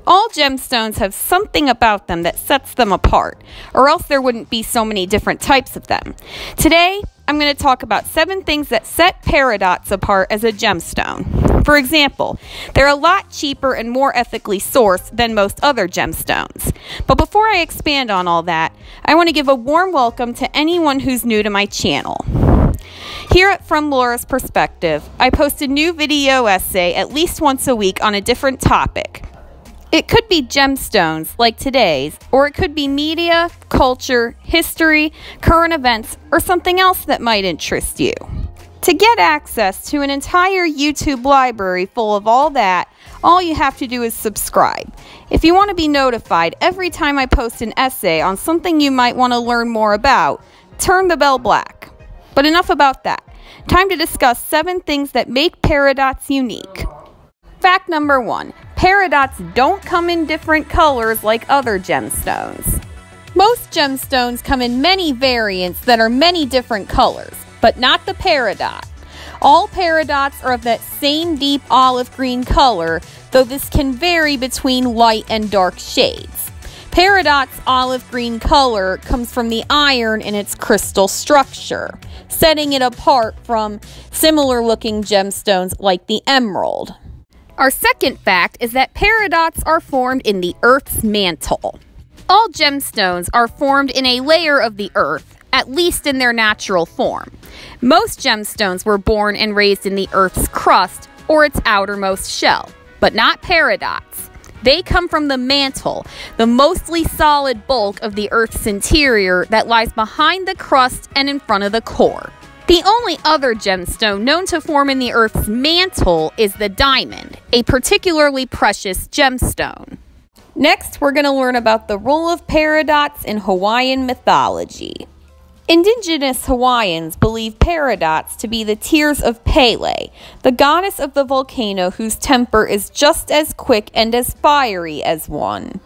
All gemstones have something about them that sets them apart, or else there wouldn't be so many different types of them. Today, I'm going to talk about 7 things that set peridots apart as a gemstone. For example, they're a lot cheaper and more ethically sourced than most other gemstones. But before I expand on all that, I want to give a warm welcome to anyone who's new to my channel. Here at From Laura's Perspective, I post a new video essay at least once a week on a different topic. It could be gemstones, like today's, or it could be media, culture, history, current events, or something else that might interest you. To get access to an entire YouTube library full of all that, all you have to do is subscribe. If you want to be notified every time I post an essay on something you might want to learn more about, turn the bell black. But enough about that. Time to discuss 7 things that make peridots unique. Fact number 1. Peridots don't come in different colors like other gemstones. Most gemstones come in many variants that are many different colors, but not the peridot. All peridots are of that same deep olive green color, though this can vary between light and dark shades. Peridot's olive green color comes from the iron in its crystal structure, setting it apart from similar looking gemstones like the emerald. Our second fact is that peridots are formed in the Earth's mantle. All gemstones are formed in a layer of the Earth, at least in their natural form. Most gemstones were born and raised in the Earth's crust or its outermost shell, but not peridots. They come from the mantle, the mostly solid bulk of the Earth's interior that lies behind the crust and in front of the core. The only other gemstone known to form in the Earth's mantle is the diamond, a particularly precious gemstone. Next, we're going to learn about the role of peridots in Hawaiian mythology. Indigenous Hawaiians believe peridots to be the tears of Pele, the goddess of the volcano whose temper is just as quick and as fiery as one.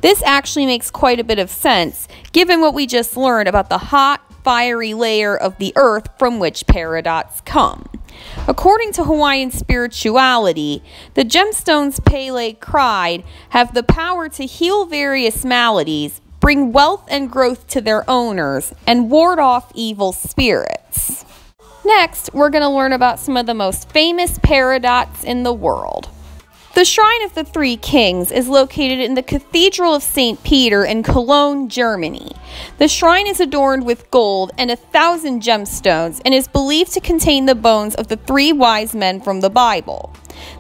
This actually makes quite a bit of sense, given what we just learned about the hot, fiery layer of the earth from which peridots come. According to Hawaiian spirituality, the gemstones Pele cried have the power to heal various maladies, bring wealth and growth to their owners, and ward off evil spirits. Next, we're going to learn about some of the most famous peridots in the world. The Shrine of the Three Kings is located in the Cathedral of St. Peter in Cologne, Germany. The shrine is adorned with gold and 1,000 gemstones and is believed to contain the bones of the 3 wise men from the Bible.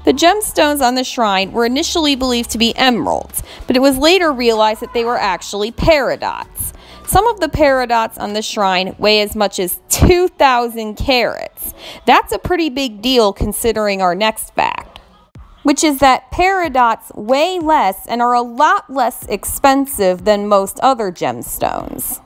The gemstones on the shrine were initially believed to be emeralds, but it was later realized that they were actually peridots. Some of the peridots on the shrine weigh as much as 2,000 carats. That's a pretty big deal considering our next fact, which is that peridots weigh less and are a lot less expensive than most other gemstones.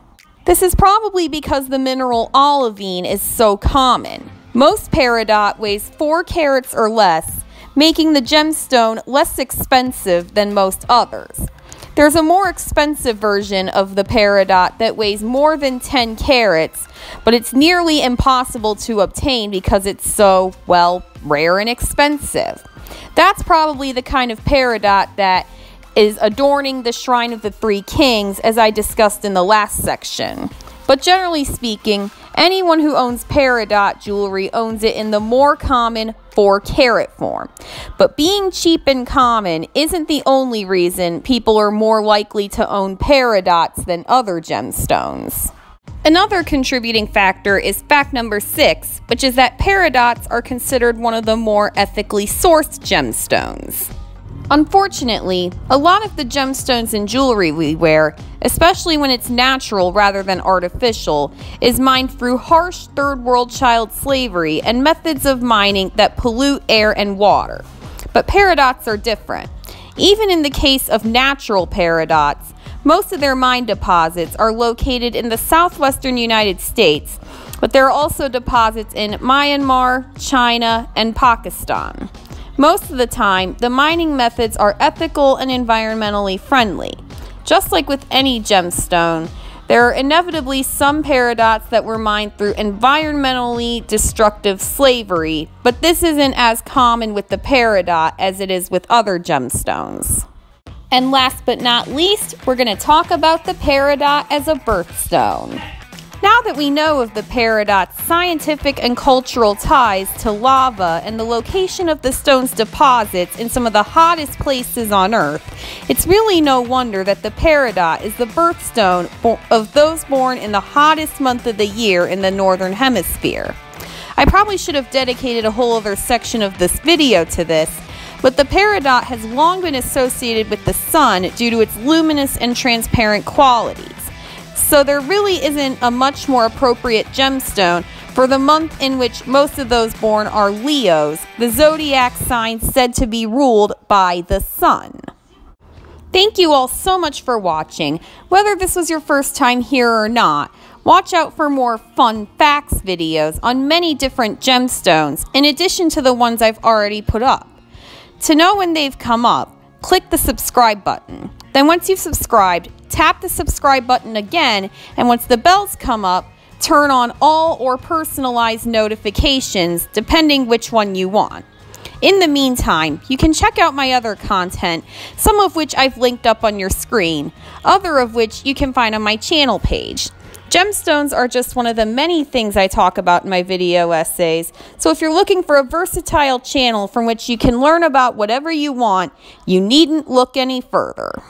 This is probably because the mineral olivine is so common. Most peridot weighs 4 carats or less, making the gemstone less expensive than most others. There's a more expensive version of the peridot that weighs more than 10 carats, but it's nearly impossible to obtain because it's so, well, rare and expensive. That's probably the kind of peridot that is adorning the Shrine of the Three Kings, as I discussed in the last section. But generally speaking, anyone who owns peridot jewelry owns it in the more common 4-carat form. But being cheap and common isn't the only reason people are more likely to own peridots than other gemstones. Another contributing factor is fact number 6, which is that peridots are considered one of the more ethically sourced gemstones. Unfortunately, a lot of the gemstones and jewelry we wear, especially when it's natural rather than artificial, is mined through harsh third-world child slavery and methods of mining that pollute air and water. But peridots are different. Even in the case of natural peridots, most of their mine deposits are located in the southwestern United States, but there are also deposits in Myanmar, China, and Pakistan. Most of the time, the mining methods are ethical and environmentally friendly. Just like with any gemstone, there are inevitably some peridots that were mined through environmentally destructive slavery, but this isn't as common with the peridot as it is with other gemstones. And last but not least, we're going to talk about the peridot as a birthstone. Now that we know of the peridot's scientific and cultural ties to lava and the location of the stone's deposits in some of the hottest places on Earth, it's really no wonder that the peridot is the birthstone of those born in the hottest month of the year in the Northern Hemisphere. I probably should have dedicated a whole other section of this video to this, but the peridot has long been associated with the sun due to its luminous and transparent qualities. So there really isn't a much more appropriate gemstone for the month in which most of those born are Leos, the zodiac sign said to be ruled by the sun. Thank you all so much for watching. Whether this was your first time here or not, watch out for more fun facts videos on many different gemstones in addition to the ones I've already put up. To know when they've come up, click the subscribe button. Then once you've subscribed, tap the subscribe button again, and once the bells come up, turn on all or personalized notifications, depending which one you want. In the meantime, you can check out my other content, some of which I've linked up on your screen, other of which you can find on my channel page. Gemstones are just one of the many things I talk about in my video essays, so if you're looking for a versatile channel from which you can learn about whatever you want, you needn't look any further.